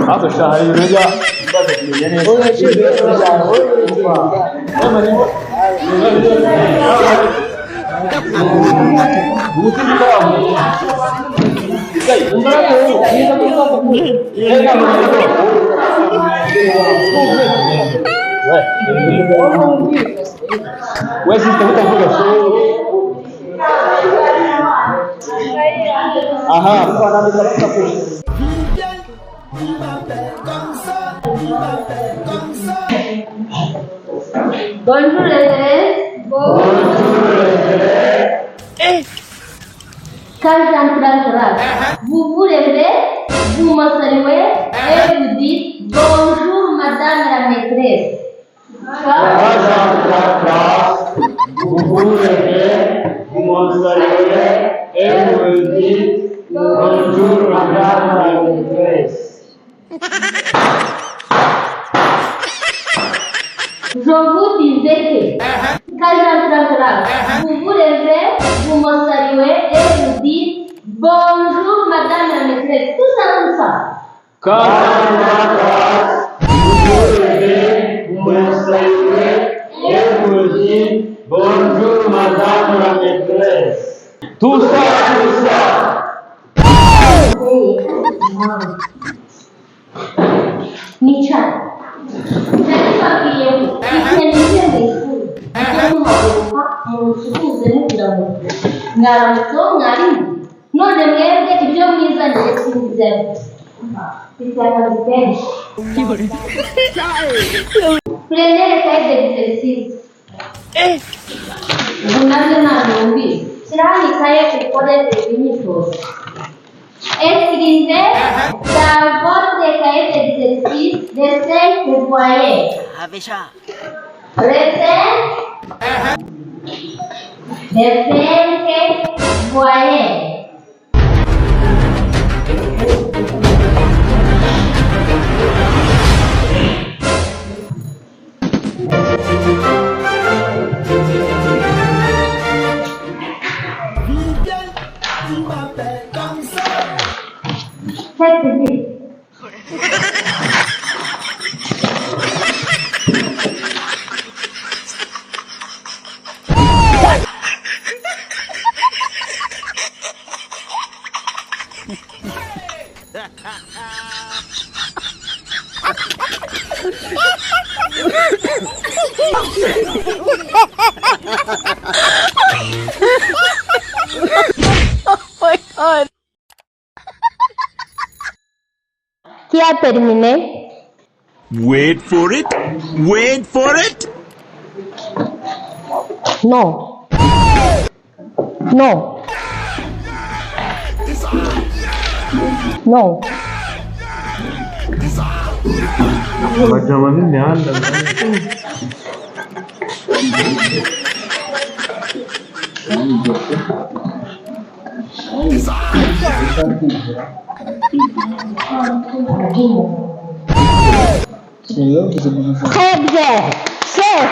Hapo shahari unajua bado kumenya neza. Ouais, si t'as vu aha, bonjour les élèves. Bonjour les élèves. Quand j'entre en classe, vous vous levez, vous me saluez et vous dites bonjour madame la maîtresse. Quand j'entre en classe, vous vous levez, vous me saluez et vous me dites bonjour madame la maîtresse. Je vous disais que quand j'entre en classe, vous vous levez, vous me saluez et vous dites bonjour madame la maîtresse. Tout ça comme ça. Quand j'entre en classe, vous vous levez, vous me saluez et vous dites bonjour madame la maîtresse. Tout ça. Michal. Jadi pagi yang ikan itu, kita mau susu dan tidak ngaram itu ngarim. No dengar dia kerja misal dia misal. Kita akan dipilih. Prender kayak exercise. Benar-benar mungkin. Serah saya kepada ini terus. Écrivez dans votre cahier d'exercice les 5 foyers. Les 5 foyers. Faites vite. Oh my God. Qui a terminé? Wait for it. Wait for it. Non. Non. Non. Macam ni anda. Très bien. Chef.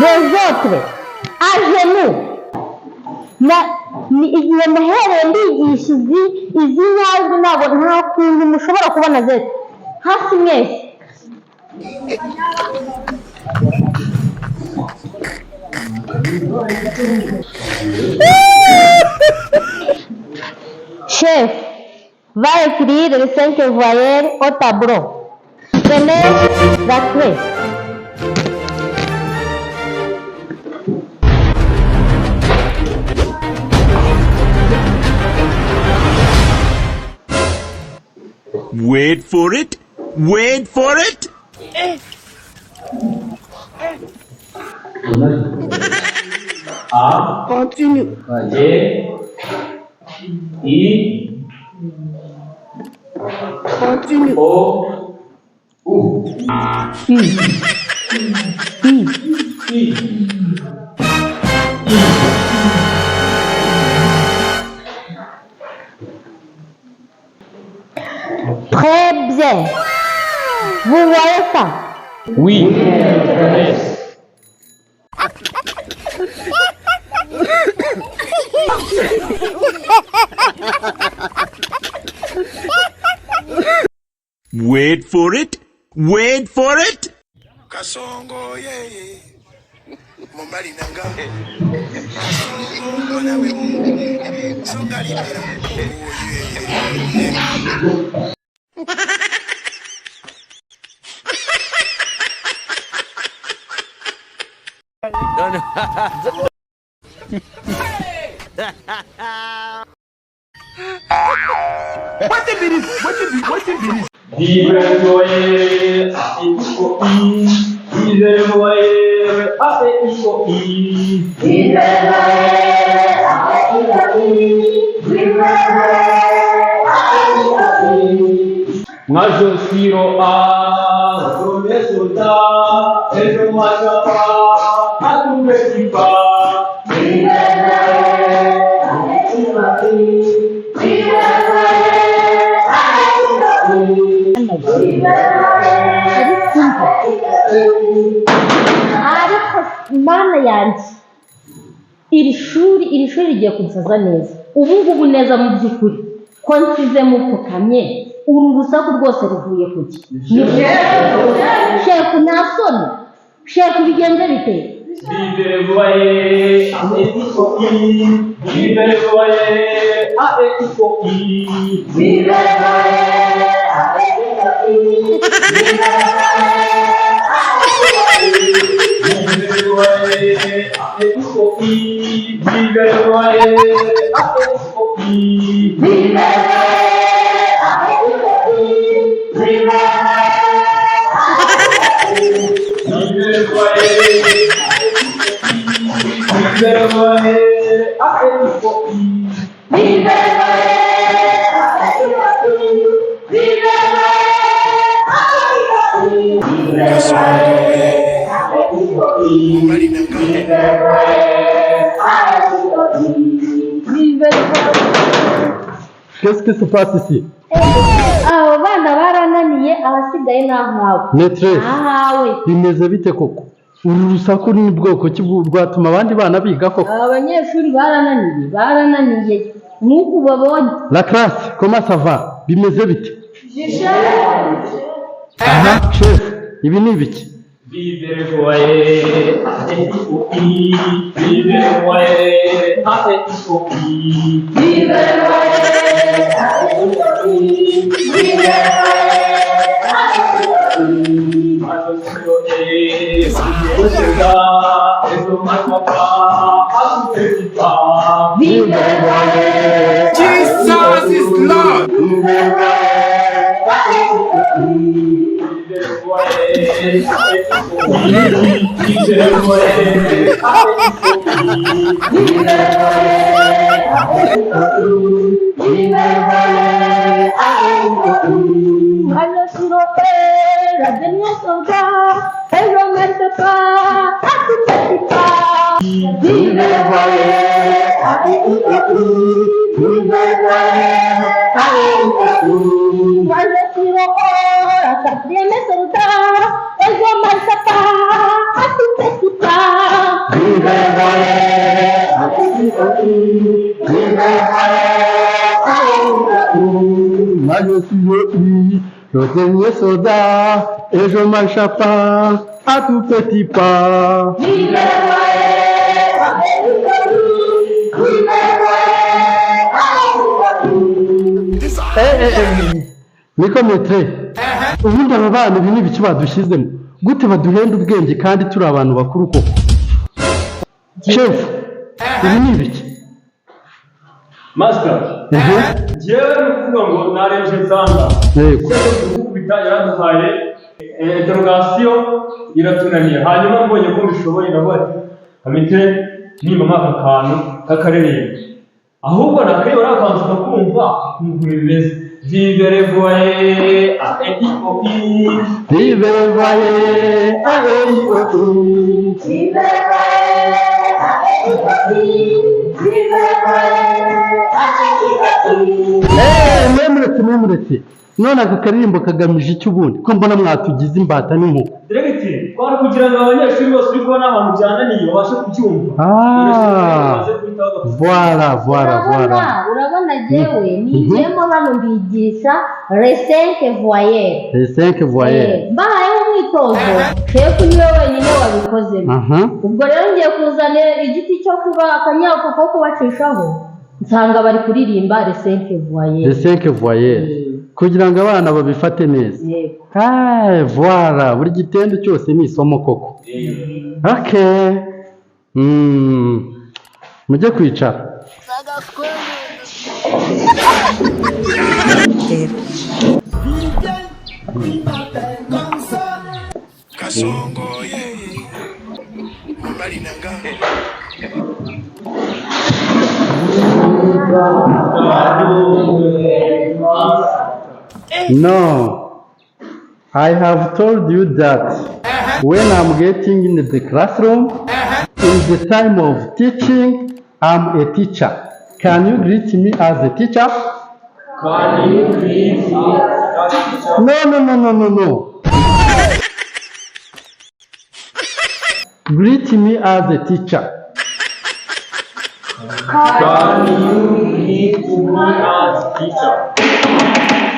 Les autres, à genoux. Igihe muhereye ndigisha izi nyajwi ntabwo nta kuntu mushobora kubona zese hasi mwese. Chef va écrire les 5 voyelles au tableau. Prenez la clé. Wait for it. Wait for it. A. Continue. E. I. Continue. O. U. Très bien. Vous voyez ça? Oui. Wait for it. Wait for it. Kasongo ye Mombali nanga Kasongo mwana we Songa libera Kongo ye What the beat is? Vive voye Iko I. Vive voye Iko I. Vive voye Majo siro a promessa da e uma chapa a tu petipa ariko mana yanjye iri shuri rigiye kunsaza neza ubu neza mu by'ukuri ko nsize mupfukamye uru rusaku rwose ruvuye kuki shefu nasoni shefu bigenze bite Vive voye Iko I. Vive voye Iko I. Vive Qu'est-ce qui se passe ici? abo bana barananiye abasigaye n'ahawe Maîtresse, ahawe bimeze bite koko? Uru rusaku ni bwoko ki rwatuma abandi bana biga koko? abanyeshuri barananiye nk'uko babonye. La classe, comment ça va? Bimeze bite? Aha, chef, ibi ni ibiki? Vive voye Iko I. Vive voye Iko I. Vive Jesus is Lord. Le dernier soldat, et je marche à pas, à tout petit pas. Niko metre, ubundi aba bana ibi ni ibiki badushyizemo? Gute baduhenda ubwenge kandi turi abantu bakuru koko? Chef, ibi ni ibiki? Master, jewe nukuvuga ngo narenje nsanga Yego. gukubita yaraduhaye interrogation iratunaniye hanyuma mbonye ko mbishoboye ndavuga amite nimba mwaka kantu kakarereye ahubwo nakayora akanzu kakumva ukuntu bimeze Vive voye Iko I. Vive voye Iko I. Memuretse none aka karirimbo kagamije iki ubundi ko mbona mwatugize imbata n'inkuba? Diregiti twari kugira ngo abanyeshuri bose uri kubona ahantu byananiye babashe kubyumva. Voilà. Urabona jewe nijemo hano mbigisha les 5 voyelles. Les 5 voyelles. Mbahayeho umwitozo shefu niwe wenyine wabikozemo. Ubwo rero ngiye kuzana igiti cyo kuba akanyako ko bacishaho nsanga bari kuririmba les 5 voyelles. Les 5 voyelles. Kugira ngo abana babifate neza. Voilà, buri gitendo cyose ni isomo koko. Okay. Mujye kwicara. Kasongo ye Bari nanga No, I have told you that when I'm getting in the classroom, in the time of teaching, I'm a teacher. Can you greet me as a teacher? Can you greet me as a teacher? No. Greet me as a teacher. Can you greet me as a teacher?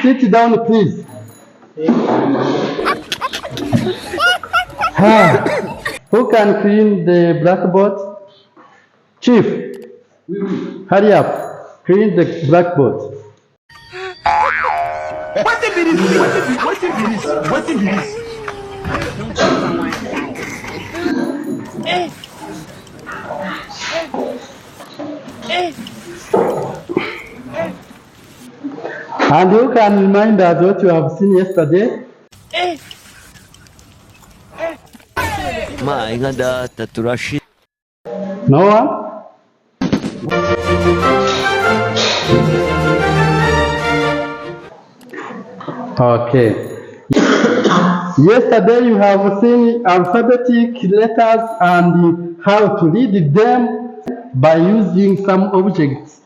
Sit down, please. Who can clean the blackboard? Chief, hurry up. Clean the blackboard. What the And you can remind us what you have seen yesterday? No one? Okay. Yesterday you have seen alphabetic letters and how to read them by using some objects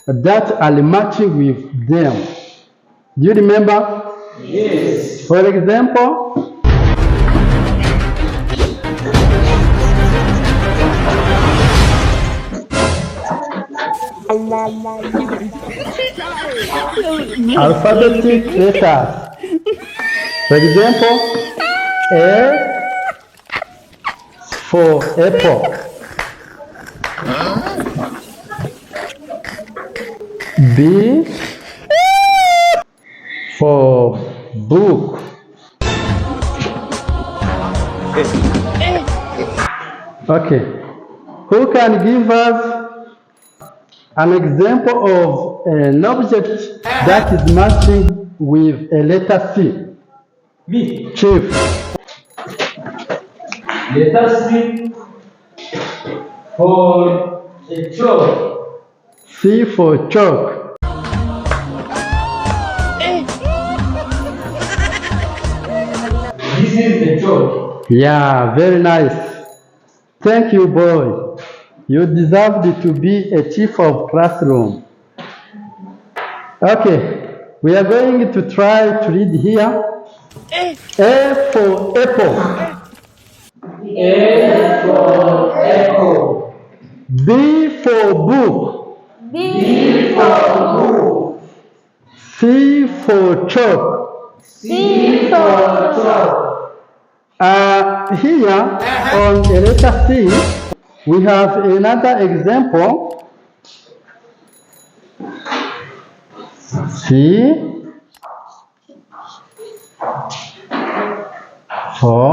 that are matching with them. Do you remember? Yes. For example, alphabetic letters. For example, A for apple. B for book. Okay. Who can give us an example of an object that is matching with a letter C? Me. Chief. Let us see for a chalk. C for chalk. This is the chalk. Yeah, very nice. Thank you, boy. You deserved to be a chief of classroom. Okay, we are going to try to read here. A for apple. A for apple. B for book. B for book. C for chalk. C for chalk. Here on the letter C, we have another example. C for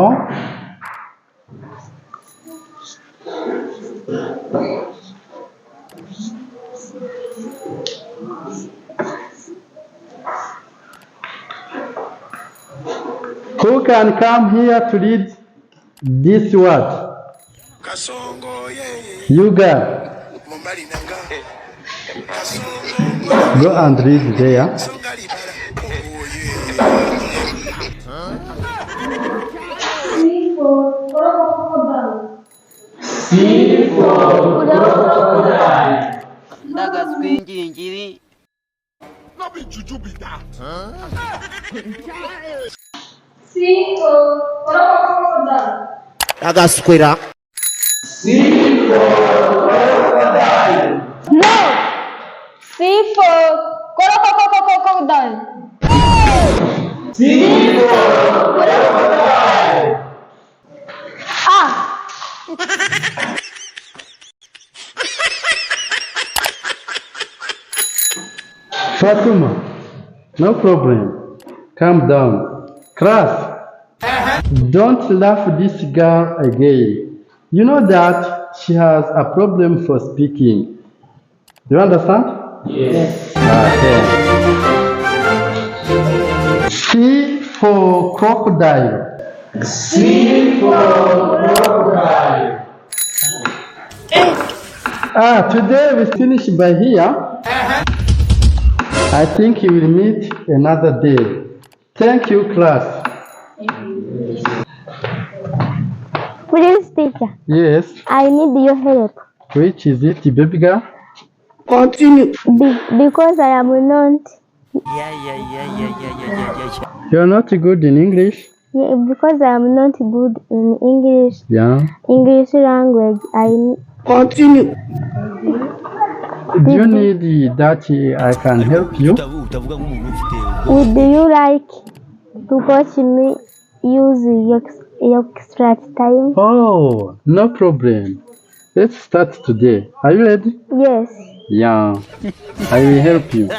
who can come here to read this word? Kasongo ye You girl, Bari nanga Kasongo go and read there. Songali bara C for crocodile. No be juju be that. C for crocodile. C for crocodile. No. C for crocodile. C for crocodile. Ah. Fatuma, no problem. Calm down. Class, don't laugh this girl again. You know that she has a problem for speaking. Do you understand? Yes. Okay. C for crocodile. C for crocodile. Today we finish by here. I think we will meet another day. Thank you, class. Please, teacher. Yes. I need your help. Which is it, baby girl? Continue. Because I am not. You're not good in English? Yeah, because I am not good in English. Yeah. English language. Continue. Do you need that I can help you? Would you like to coach me use your extra time? Oh, no problem. Let's start today. Are you ready? Yes. Yeah. I will help you.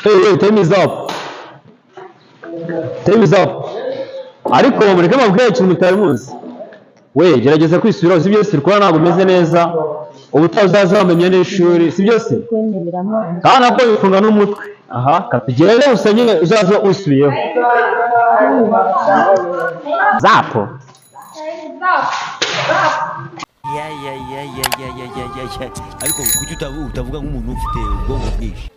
Hey, time is up. Time is up. Ariko mureke mabwire ikintu mutari muzi. We gerageza kwisubiraho, si byose rukora ntabwo umeze neza. Ubutaha uzaza wamenye n'ishuri, si byose? Kandi nako bifunga n'umutwe. Aha, katugere usanye uzaza usubiyeho. Zapo. Ariko kuki utavuga nk'umuntu ufite ubwonko bwinshi?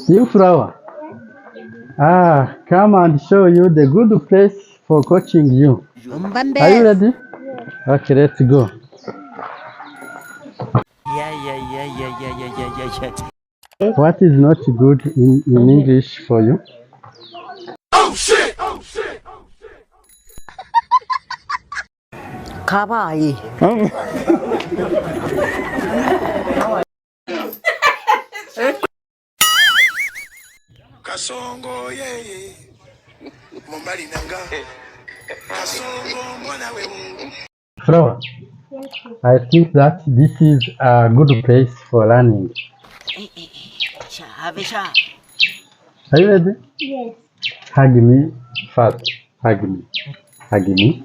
You flower. Come and show you the good place for coaching you. Are you ready? Okay, let's go. What is not good in English for you? Oh shit! Oh shit! Kawaii. Kasongo ye. Mumbali nanga. Kasongo mwana we. Flower, I think that this is a good place for learning. Are you ready? Yes. Hug me fast. Hug me. Hug me.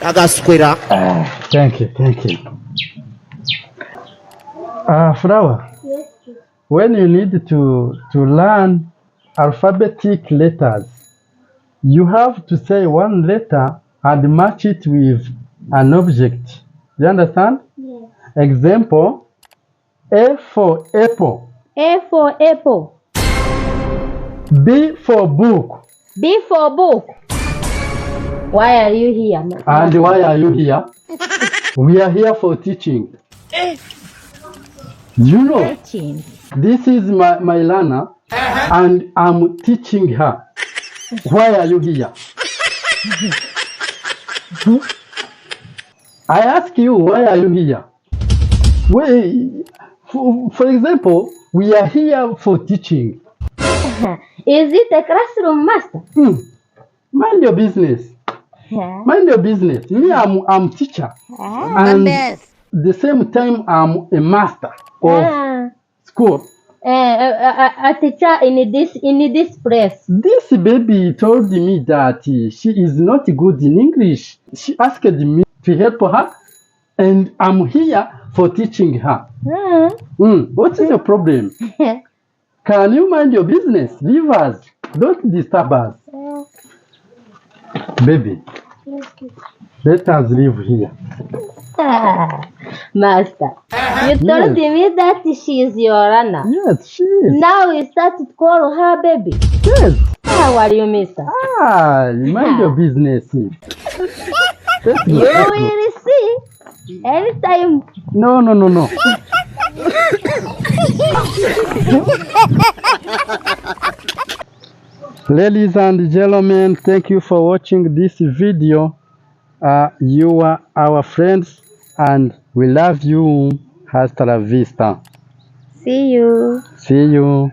Agasquera. Thank you. Thank you. Flower, Yes. when you need to learn alphabetic letters, you have to say one letter and match it with an object. Do you understand? Yes. Example, A for apple, A for apple. B for book. B for book. Why are you here? And why are you here? We are here for teaching. You know, this is my learner and I'm teaching her. Why are you here? I ask you, why are you here? For example, we are here for teaching. Is it a classroom, master? Mind your business. Mind your business. Me, I'm teacher. And the same time, I'm a master of school. A teacher in this place. This baby told me that she is not good in English. She asked me to help her, and I'm here for teaching her. What is your problem? Can you mind your business? Leave us. Don't disturb us. Baby, Let us live here. Master, you told me that she is your runner. Yes, she is. Now you start to call her baby. Yes. How are you, mister? Mind your business. You will see anytime. No. Ladies and gentlemen, thank you for watching this video. You are our friends and we love you. Hasta la vista. See you. See you.